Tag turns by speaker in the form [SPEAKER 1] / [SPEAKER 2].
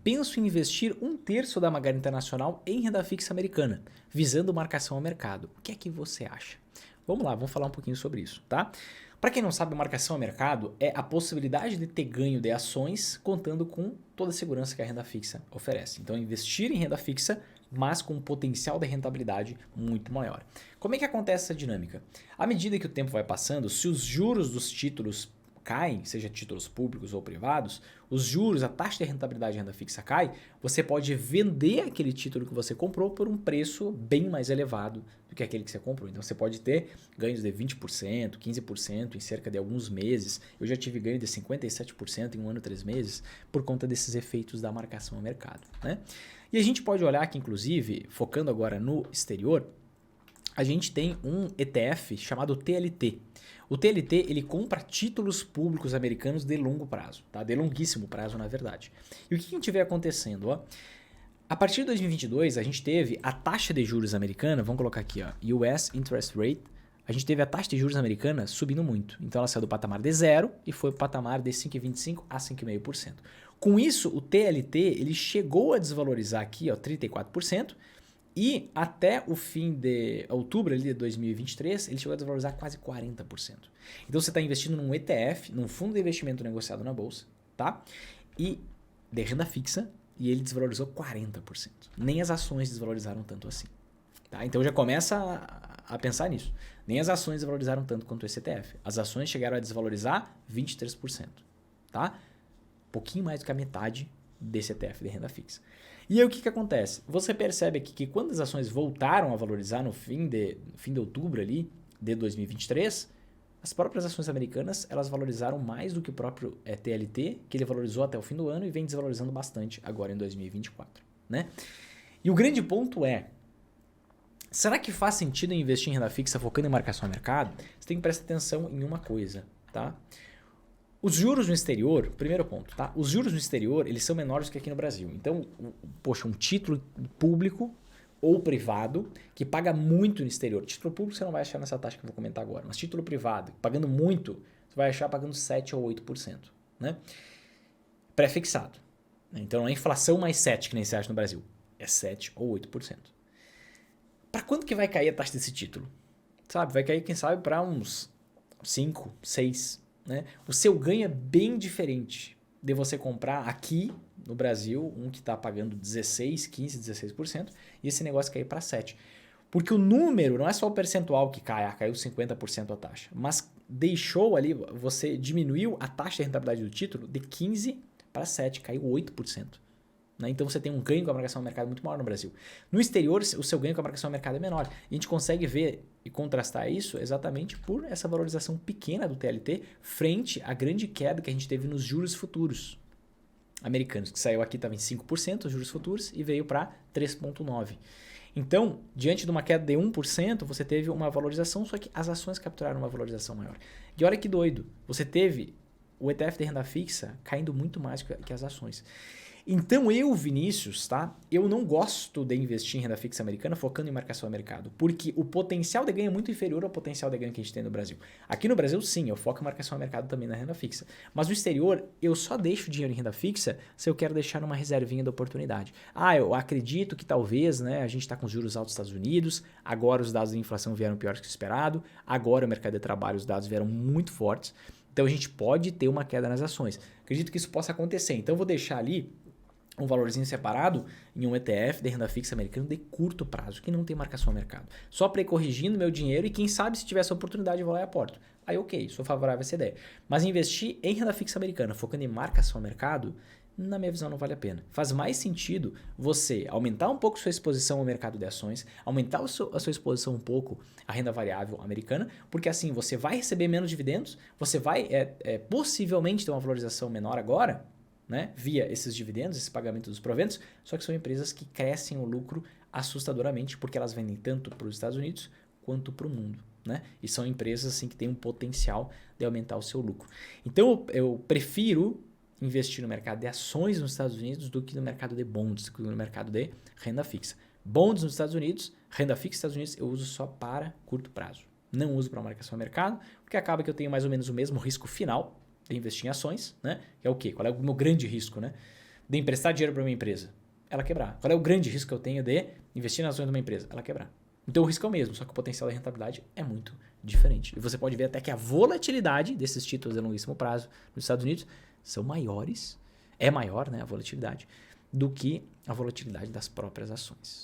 [SPEAKER 1] penso em investir 1/3 da Magari Internacional em renda fixa americana, visando marcação ao mercado. O que é que você acha? Vamos lá, vamos falar um pouquinho sobre isso, tá? Para quem não sabe, marcação ao mercado é a possibilidade de ter ganho de ações contando com toda a segurança que a renda fixa oferece. Então, investir em renda fixa, mas com um potencial de rentabilidade muito maior. Como é que acontece essa dinâmica? À medida que o tempo vai passando, se os juros dos títulos caem, seja títulos públicos ou privados, os juros, a taxa de rentabilidade de renda fixa cai, você pode vender aquele título que você comprou por um preço bem mais elevado do que aquele que você comprou. Então você pode ter ganhos de 20%, 15% em cerca de alguns meses. Eu já tive ganho de 57% em 1 ano e 3 meses por conta desses efeitos da marcação ao mercado, né? E a gente pode olhar que, inclusive, focando agora no exterior, a gente tem um ETF chamado TLT. O TLT ele compra títulos públicos americanos de longo prazo, tá? De longuíssimo prazo, na verdade. E o que a gente vê acontecendo? Ó? A partir de 2022, a gente teve a taxa de juros americana, vamos colocar aqui, ó, US Interest Rate, a gente teve a taxa de juros americana subindo muito. Então ela saiu do patamar de 0 e foi para o patamar de 5,25% a 5,5%. Com isso, o TLT ele chegou a desvalorizar aqui, ó, 34%. E até o fim de outubro ali de 2023, ele chegou a desvalorizar quase 40%. Então você está investindo num ETF, num fundo de investimento negociado na bolsa, tá? E de renda fixa, e ele desvalorizou 40%. Nem as ações desvalorizaram tanto assim. Tá? Então já começa a pensar nisso. Nem as ações desvalorizaram tanto quanto esse ETF. As ações chegaram a desvalorizar 23%. Tá? Um pouquinho mais do que a metade desse ETF de renda fixa. E aí o que acontece? Você percebe aqui que quando as ações voltaram a valorizar no fim de outubro ali, de 2023, as próprias ações americanas elas valorizaram mais do que o próprio TLT, que ele valorizou até o fim do ano e vem desvalorizando bastante agora em 2024. Né? E o grande ponto é, será que faz sentido investir em renda fixa focando em marcação a mercado? Você tem que prestar atenção em uma coisa, tá? Os juros no exterior, primeiro ponto, tá? Os juros no exterior, eles são menores que aqui no Brasil. Então, poxa, um título público ou privado que paga muito no exterior. Título público você não vai achar nessa taxa que eu vou comentar agora, mas título privado, pagando muito, você vai achar pagando 7 ou 8%, né? Pré-fixado. Então, não é inflação mais 7 que nem você acha no Brasil. É 7 ou 8%. Para quanto que vai cair a taxa desse título? Sabe, vai cair, quem sabe, para uns 5, 6%. Né? O seu ganho é bem diferente de você comprar aqui no Brasil um que está pagando 16, 15, 16% e esse negócio cair para 7%. Porque o número não é só o percentual que cai, caiu 50% a taxa, mas deixou ali, você diminuiu a taxa de rentabilidade do título de 15 para 7%, caiu 8%. Né? Então você tem um ganho com a marcação ao mercado muito maior no Brasil. No exterior, o seu ganho com a marcação ao mercado é menor. E a gente consegue ver e contrastar isso exatamente por essa valorização pequena do TLT frente à grande queda que a gente teve nos juros futuros americanos, que saiu aqui, estava em 5% os juros futuros e veio para 3,9%. Então, diante de uma queda de 1%, você teve uma valorização, só que as ações capturaram uma valorização maior. E olha que doido, você teve o ETF de renda fixa caindo muito mais que as ações. Então eu, Vinícius, tá? Eu não gosto de investir em renda fixa americana focando em marcação a mercado, porque o potencial de ganho é muito inferior ao potencial de ganho que a gente tem no Brasil. Aqui no Brasil, sim, eu foco em marcação a mercado também na renda fixa. Mas no exterior, eu só deixo dinheiro em renda fixa se eu quero deixar numa reservinha da oportunidade. Eu acredito que talvez, né, a gente está com os juros altos nos Estados Unidos, agora os dados de inflação vieram piores que o esperado, agora o mercado de trabalho, os dados vieram muito fortes, então a gente pode ter uma queda nas ações. Acredito que isso possa acontecer, então eu vou deixar ali um valorzinho separado em um ETF de renda fixa americano de curto prazo, que não tem marcação ao mercado. Só para ir corrigindo meu dinheiro e quem sabe se tiver essa oportunidade eu vou lá e aporto. Aí ok, sou favorável a essa ideia. Mas investir em renda fixa americana focando em marcação ao mercado, na minha visão não vale a pena. Faz mais sentido você aumentar um pouco sua exposição ao mercado de ações, aumentar a sua exposição um pouco à renda variável americana, porque assim você vai receber menos dividendos, você vai possivelmente ter uma valorização menor agora, né, via esses dividendos, esse pagamento dos proventos, só que são empresas que crescem o lucro assustadoramente porque elas vendem tanto para os Estados Unidos quanto para o mundo. Né? E são empresas assim, que têm um potencial de aumentar o seu lucro. Então eu prefiro investir no mercado de ações nos Estados Unidos do que no mercado de bonds, do que no mercado de renda fixa. Bonds nos Estados Unidos, renda fixa nos Estados Unidos eu uso só para curto prazo. Não uso para marcação a mercado, porque acaba que eu tenho mais ou menos o mesmo risco final de investir em ações, né? Que é o quê? Qual é o meu grande risco, né? de emprestar dinheiro para uma empresa? Ela quebrar. Qual é o grande risco que eu tenho de investir nas ações de uma empresa? Ela quebrar. Então o risco é o mesmo, só que o potencial de rentabilidade é muito diferente. E você pode ver até que a volatilidade desses títulos de longuíssimo prazo nos Estados Unidos são maiores, é maior, né, a volatilidade, do que a volatilidade das próprias ações.